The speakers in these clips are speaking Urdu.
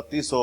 3200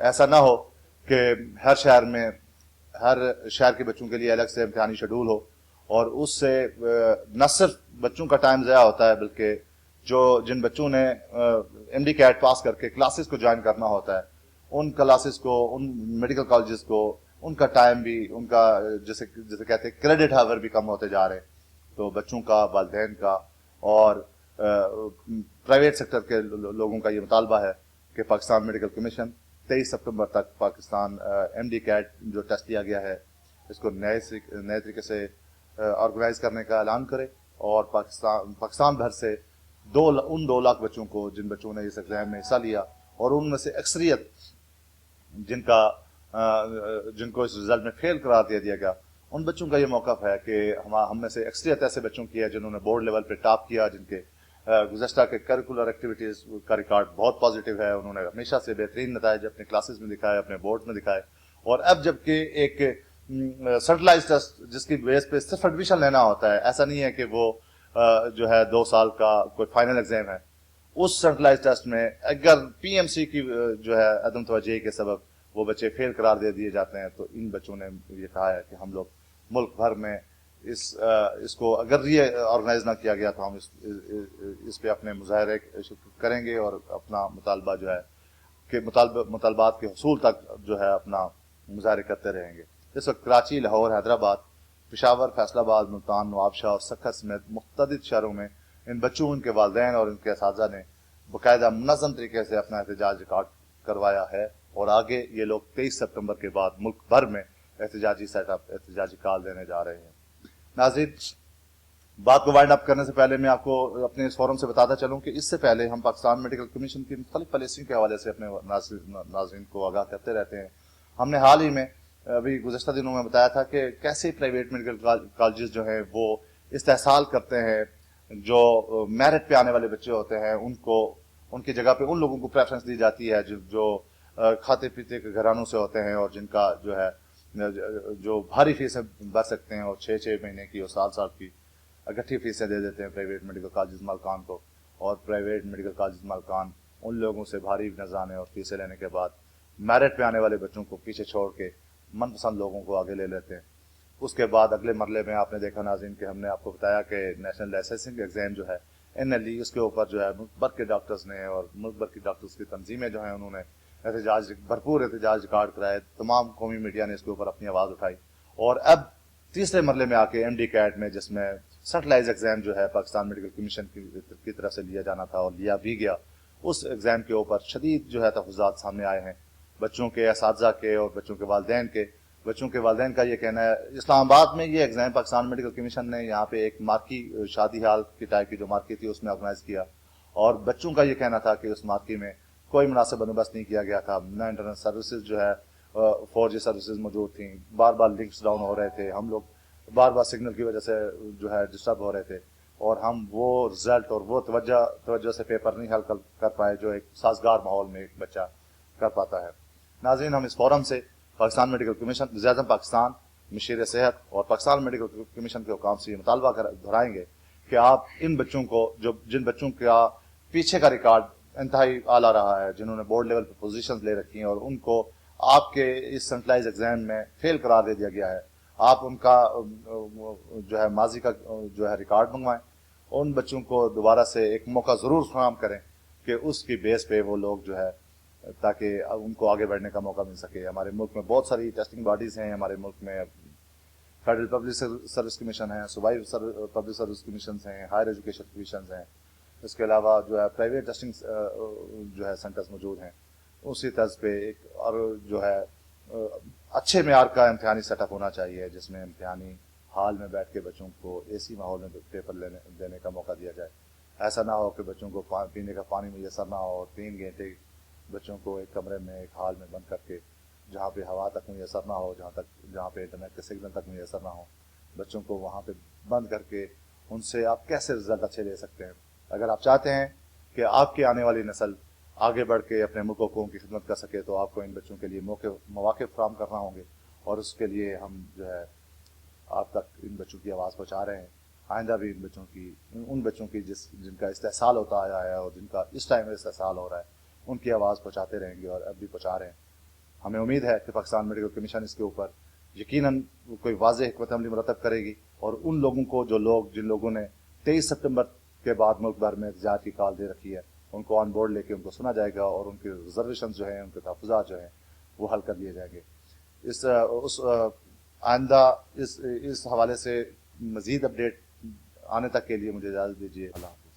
ایسا نہ ہو کہ ہر شہر کے بچوں کے لیے الگ سے امتحانی شیڈول ہو اور اس سے نہ صرف بچوں کا ٹائم ضائع ہوتا ہے بلکہ جن بچوں نے ایم ڈی کیٹ پاس کر کے کلاسز کو جوائن کرنا ہوتا ہے ان کلاسز کو, ان میڈیکل کالجز کو, ان کا ٹائم بھی, ان کا جیسے کہتے ہیں کریڈٹ ہاور بھی کم ہوتے جا رہے ہیں. تو بچوں کا, والدین کا اور پرائیویٹ سیکٹر کے لوگوں کا یہ مطالبہ ہے کہ پاکستان میڈیکل کمیشن 23 سپتمبر تک پاکستان ایم ڈی کیٹ جو ٹیسٹ لیا گیا ہے اس کو نئے طریقے سے آرگنائز کرنے کا اعلان کرے اور پاکستان بھر سے ان 2 لاکھ بچوں کو جن بچوں نے اس ایگزام میں حصہ لیا اور ان میں سے اکثریت جن کو اس رزلٹ میں فیل قرار دیا گیا, ان بچوں کا یہ موقف ہے کہ ہم میں سے اکثریت ایسے بچوں کی ہے جنہوں نے بورڈ لیول پہ ٹاپ کیا, جن کے گزشتہ کے کریکولر ایکٹیویٹیز کا ریکارڈ بہت پازیٹیو ہے, انہوں نے ہمیشہ سے بہترین نتائج اپنے کلاسز میں دکھائے, اپنے بورڈ میں دکھائے. اور اب جبکہ ایک سینٹرلائز ٹیسٹ جس کی بیس پہ صرف ایڈمیشن لینا ہوتا ہے, ایسا نہیں ہے کہ وہ جو ہے 2 سال کا کوئی فائنل ایگزام ہے, اس سینٹرلائز ٹیسٹ میں اگر پی ایم سی کی جو ہے عدم توجہی کے سبب وہ بچے فیل قرار دے دیے جاتے ہیں, تو ان بچوں نے یہ کہا ہے کہ ہم لوگ ملک بھر میں اس کو اگر یہ آرگنائز نہ کیا گیا تو ہم اس پہ اپنے مظاہرے کریں گے اور اپنا مطالبہ جو ہے کہ مطالبات کے حصول تک جو ہے اپنا مظاہرے کرتے رہیں گے. اس وقت کراچی, لاہور, حیدرآباد, پشاور, فیصل آباد, ملتان, نوابشاہ اور سکھر سمیت متعدد شہروں میں ان بچوں, ان کے والدین اور ان کے اساتذہ نے باقاعدہ منظم طریقے سے اپنا احتجاج ریکارڈ کروایا ہے اور آگے یہ لوگ 23 سپتمبر کے بعد ملک بھر میں احتجاجی سیٹ اپ, احتجاجی کال دینے جا رہے ہیں. ناظرین, بات کو وائنڈ اپ کرنے سے پہلے میں آپ کو اپنے اس فورم سے بتاتا چلوں کہ اس سے پہلے ہم پاکستان میڈیکل کمیشن کی مختلف پالیسیوں کے حوالے سے اپنے ناظرین کو آگاہ کرتے رہتے ہیں. ہم نے حال ہی میں ابھی گزشتہ دنوں میں بتایا تھا کہ کیسے پرائیویٹ میڈیکل کالجز جو ہیں وہ استحصال کرتے ہیں, جو میرٹ پہ آنے والے بچے ہوتے ہیں ان کی جگہ پہ ان لوگوں کو پریفرنس دی جاتی ہے جو کھاتے پیتے کے گھرانوں سے ہوتے ہیں اور جن کا جو ہے جو بھاری فیسیں بھر سکتے ہیں اور 6 مہینے کی اور سال کی اکٹھی فیسیں دے دیتے ہیں پرائیویٹ میڈیکل کالجز مالکان کو, اور پرائیویٹ میڈیکل کالجز مالکان ان لوگوں سے بھاری نذرانے اور فیسیں لینے کے بعد میرٹ پہ آنے والے بچوں کو پیچھے چھوڑ کے من پسند لوگوں کو آگے لے لیتے ہیں. اس کے بعد اگلے مرحلے میں آپ نے دیکھا ناظرین کہ ہم نے آپ کو بتایا کہ نیشنل لائسنسنگ ایگزام جو ہے NLE, اس کے اوپر جو ہے ملک بھر کے ڈاکٹرز نے اور ملک بھر کی ڈاکٹرز کی تنظیمیں جو ہیں انہوں نے بھرپور احتجاج ریکارڈ کرائے. تمام قومی میڈیا نے اس کے اوپر اپنی آواز اٹھائی اور اب تیسرے مرحلے میں آ کے ایم ڈی کیٹ میں, جس میں سینٹرلائز ایگزام جو ہے پاکستان میڈیکل کمیشن کی طرف سے لیا جانا تھا اور لیا بھی گیا, اس ایگزام کے اوپر شدید جو ہے تحفظات سامنے آئے ہیں بچوں کے, اساتذہ کے اور بچوں کے والدین کے. بچوں کے والدین کا یہ کہنا ہے, اسلام آباد میں یہ ایگزام پاکستان میڈیکل کمیشن نے یہاں پہ ایک مارکی شادی ہال کی ٹائپ کی جو مارکی تھی اس میں آرگنائز کیا, اور بچوں کا یہ کہنا تھا کہ اس مارکی میں کوئی مناسب بندوبست نہیں کیا گیا تھا, نہ انٹرنیٹ سروسز جو ہے 4G سروسز موجود تھیں, بار بار لنکس ڈاؤن ہو رہے تھے, ہم لوگ بار بار سگنل کی وجہ سے جو ہے ڈسٹرب ہو رہے تھے اور ہم وہ رزلٹ اور وہ توجہ سے پیپر نہیں حل کر پائے جو ایک سازگار ماحول میں ایک بچہ کر پاتا ہے. ناظرین, ہم اس فورم سے پاکستان میڈیکل کمیشن, وزیر اعظم پاکستان, مشیر صحت اور پاکستان میڈیکل کمیشن کے حکام سے یہ مطالبہ دہرائیں گے کہ آپ ان بچوں کو, جن بچوں کا پیچھے کا ریکارڈ انتہائی اعلیٰ رہا ہے, جنہوں نے بورڈ لیول پہ پوزیشنز لے رکھی ہیں اور ان کو آپ کے اس سینٹرلائز ایگزام میں فیل قرار دے دیا گیا ہے, آپ ان کا جو ہے ماضی کا جو ہے ریکارڈ منگوائیں, ان بچوں کو دوبارہ سے ایک موقع ضرور فراہم کریں کہ اس کی بیس پہ وہ لوگ جو ہے تاکہ ان کو آگے بڑھنے کا موقع مل سکے. ہمارے ملک میں بہت ساری ٹیسٹنگ باڈیز ہیں, ہمارے ملک میں فیڈرل پبلک سروس کمیشن ہے, صوبائی پبلک سروس کمیشنز ہیں, ہائر ایجوکیشن کمیشنز ہیں, اس کے علاوہ جو ہے پرائیویٹ ٹیسٹنگ جو ہے سینٹرز موجود ہیں. اسی طرز پہ ایک اور جو ہے اچھے معیار کا امتحانی سیٹ اپ ہونا چاہیے جس میں امتحانی ہال میں بیٹھ کے بچوں کو AC ماحول میں پیپر دینے کا موقع دیا جائے. ایسا نہ ہو کہ بچوں کو پینے کا پانی میسر نہ ہو اور 3 گھنٹے بچوں کو ایک کمرے میں ایک ہال میں بند کر کے, جہاں پہ ہوا تک میسر نہ ہو, جہاں پہ انٹرنیٹ کے سگنل تک میسر نہ ہو, بچوں کو وہاں پہ بند کر کے ان سے آپ کیسے رزلٹ اچھے لے سکتے ہیں؟ اگر آپ چاہتے ہیں کہ آپ کی آنے والی نسل آگے بڑھ کے اپنے ملک و قوم کی خدمت کر سکے تو آپ کو ان بچوں کے لیے مواقع فراہم کرنا ہوں گے, اور اس کے لیے ہم جو ہے آپ تک ان بچوں کی آواز پہنچا رہے ہیں. آئندہ بھی ان بچوں کی جن کا استحصال ہوتا آیا ہے اور جن کا اس ٹائم میں استحصال ہو رہا ہے، ان کی آواز پہنچاتے رہیں گے، اور اب بھی پہنچا رہے ہیں۔ ہمیں امید ہے کہ پاکستان میڈیکل کمیشن اس کے اوپر یقیناً کوئی واضح حکمت عملی مرتب کرے گی، اور ان لوگوں کو جن لوگوں نے 23 سپتمبر کے بعد ملک بھر میں احتجاج کی کال دے رکھی ہے، ان کو آن بورڈ لے کے ان کو سنا جائے گا، اور ان کے ریزرویشنز جو ہیں، ان کے تحفظات جو ہیں، وہ حل کر لیے جائیں گے۔ آئندہ اس حوالے سے مزید اپڈیٹ آنے تک کے لیے مجھے اجازت دیجیے۔ اللہ حافظ۔